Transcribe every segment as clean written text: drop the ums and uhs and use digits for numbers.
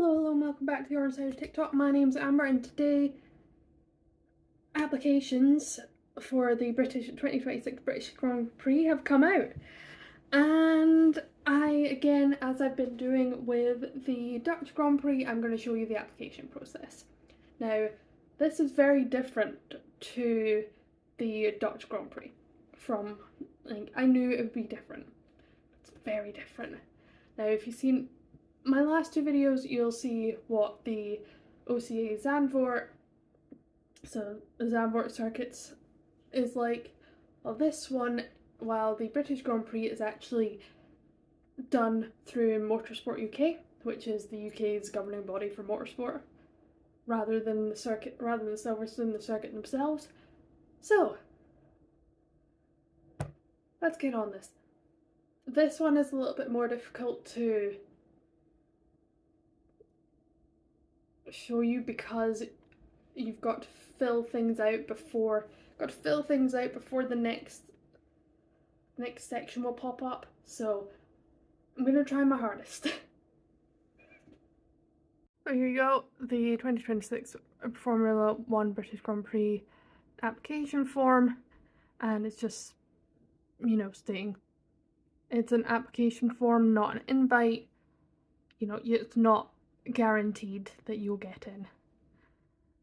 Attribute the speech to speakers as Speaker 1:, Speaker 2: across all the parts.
Speaker 1: Hello and welcome back to the Orange Side of TikTok. My name's Amber and today applications for the 2026 British Grand Prix have come out. And again, as I've been doing with the Dutch Grand Prix, I'm going to show you the application process. Now, this is very different to the Dutch Grand Prix I knew it would be different. It's very different. Now, if you've seen my last two videos, you'll see what the OCA Zandvoort, so the Zandvoort circuits, is like. Well, this one, while the British Grand Prix is actually done through Motorsport UK, which is the UK's governing body for motorsport, rather than Silverstone, the circuit themselves. So, let's get on this. This one is a little bit more difficult to show you because you've got to fill things out before the next section will pop up. So I'm gonna try my hardest. So here you go, the 2026 Formula 1 British Grand Prix application form, and it's just, stating it's an application form, not an invite. It's not guaranteed that you'll get in.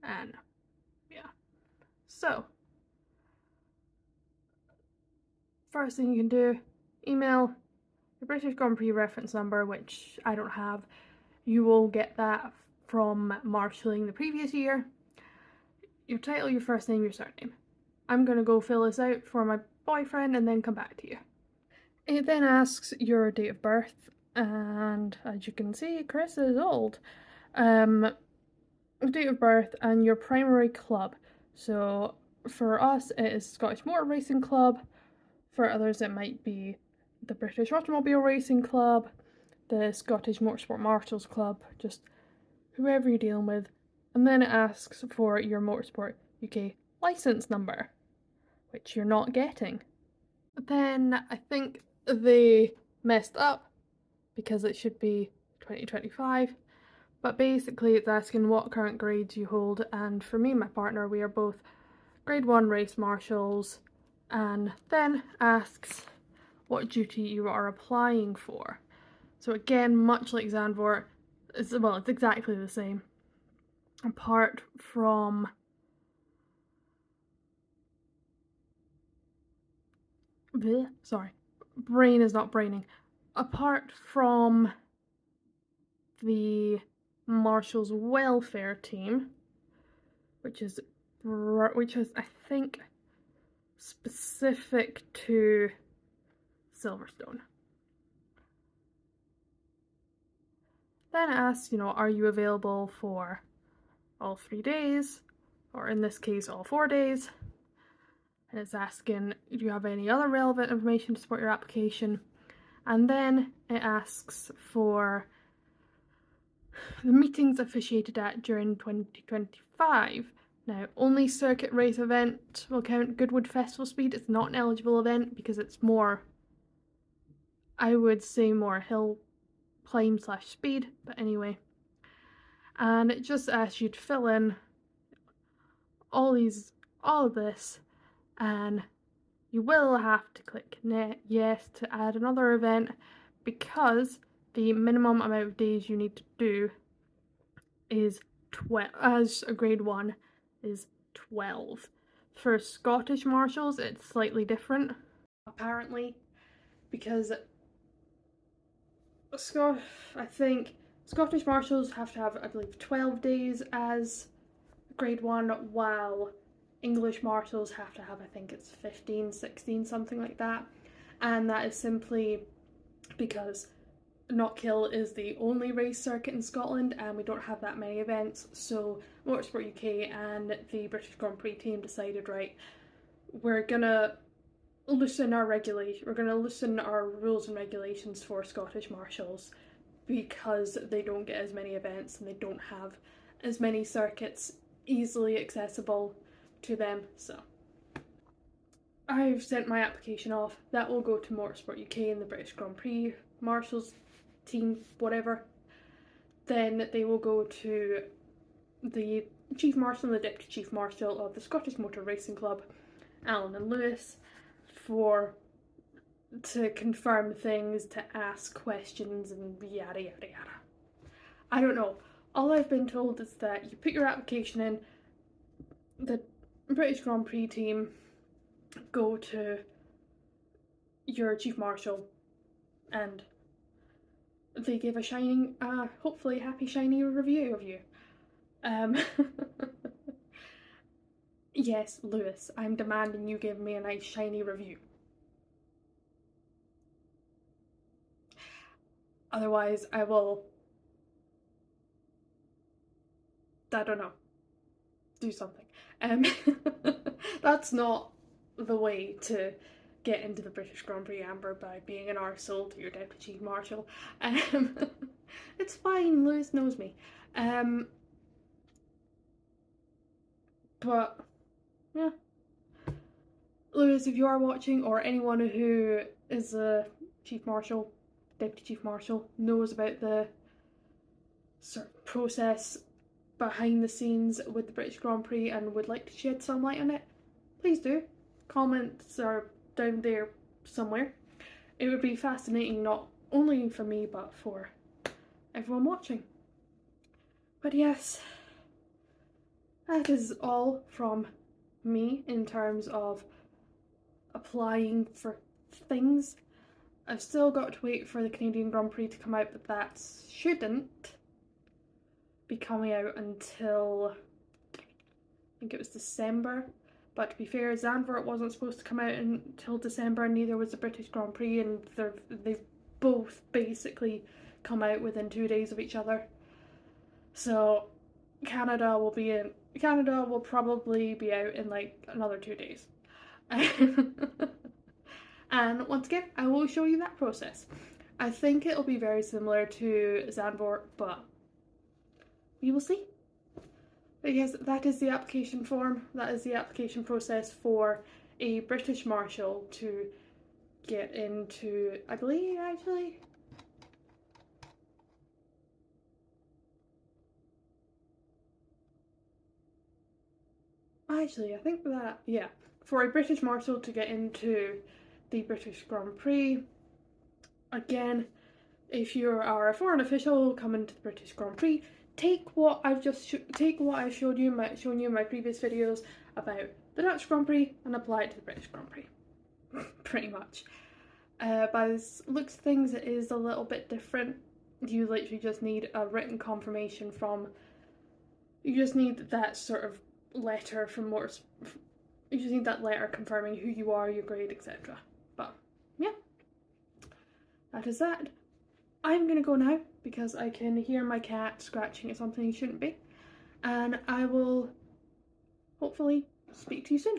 Speaker 1: And yeah, so first thing you can do, email your British Grand Prix reference number, which I don't have. You will get that from marshalling the previous year. Your title, your first name, your surname. I'm gonna go fill this out for my boyfriend and then come back to you. It then asks your date of birth, and as you can see, Chris is old. Date of birth and your primary club. So for us it is Scottish Motor Racing Club. For others it might be the British Automobile Racing Club, the Scottish Motorsport Marshals Club, just whoever you're dealing with. And then it asks for your Motorsport UK licence number, which you're not getting. But then I think they messed up because it should be 2025. But basically it's asking what current grades you hold, and for me and my partner, we are both grade 1 race marshals, and then asks what duty you are applying for. So again, much like Zandvoort, it's exactly the same, apart from brain is not braining. Apart from the Marshal's welfare team, which is I think specific to Silverstone. Then it asks, are you available for all 3 days, or in this case all 4 days? And it's asking, do you have any other relevant information to support your application? And then it asks for the meetings officiated at during 2025. Now, only circuit race event will count. Goodwood Festival Speed, it's not an eligible event because it's more, I would say, more hill climb / speed, but anyway. And it just asks you to fill in all of this, and you will have to click yes to add another event, because the minimum amount of days you need to do is 12, as a grade 1 is 12. For Scottish Marshals it's slightly different, apparently, because I think Scottish Marshals have to have, I believe, 12 days as grade 1, while English Marshals have to have, I think it's 15, 16, something like that. And that is simply because Knockhill is the only race circuit in Scotland and we don't have that many events, so Motorsport UK and the British Grand Prix team decided, right, we're gonna loosen our rules and regulations for Scottish Marshals because they don't get as many events and they don't have as many circuits easily accessible to them. So I've sent my application off. That will go to Motorsport UK and the British Grand Prix Marshals team, whatever. then they will go to the Chief Marshal and the Deputy Chief Marshal of the Scottish Motor Racing Club, Alan and Lewis, to confirm things, to ask questions, and yada yada yada. I don't know. All I've been told is that you put your application in, the British Grand Prix team go to your Chief Marshal, and they give a shining, hopefully happy shiny review of you. Yes, Lewis, I'm demanding you give me a nice shiny review. Otherwise, I will, I don't know, do something. That's not the way to get into the British Grand Prix, Amber, by being an arsehole to your Deputy Chief Marshal. It's fine, Lewis knows me. But, yeah. Lewis, if you are watching, or anyone who is a Chief Marshal, Deputy Chief Marshal, knows about the sort of process behind the scenes with the British Grand Prix and would like to shed some light on it, please do. Comments are down there somewhere. It would be fascinating not only for me but for everyone watching. But yes, that is all from me in terms of applying for things. I've still got to wait for the Canadian Grand Prix to come out, but that shouldn't be coming out until, I think it was December. But to be fair, Zandvoort wasn't supposed to come out until December, and neither was the British Grand Prix, and they've both basically come out within 2 days of each other. So Canada will probably be out in like another 2 days. And once again, I will show you that process. I think it'll be very similar to Zandvoort, but we will see. But yes, that is the application form. That is the application process for a British Marshal to get into, I believe, actually. I think that, yeah. For a British Marshal to get into the British Grand Prix, again, if you are a foreign official coming to the British Grand Prix, take what I've shown you in my previous videos about the Dutch Grand Prix and apply it to the British Grand Prix. Pretty much. By the looks of things, it is a little bit different. You literally just need a written confirmation from, you just need that sort of letter from you just need that letter confirming who you are, your grade, etc. But yeah, that is that. I'm gonna go now because I can hear my cat scratching at something he shouldn't be, and I will hopefully speak to you soon.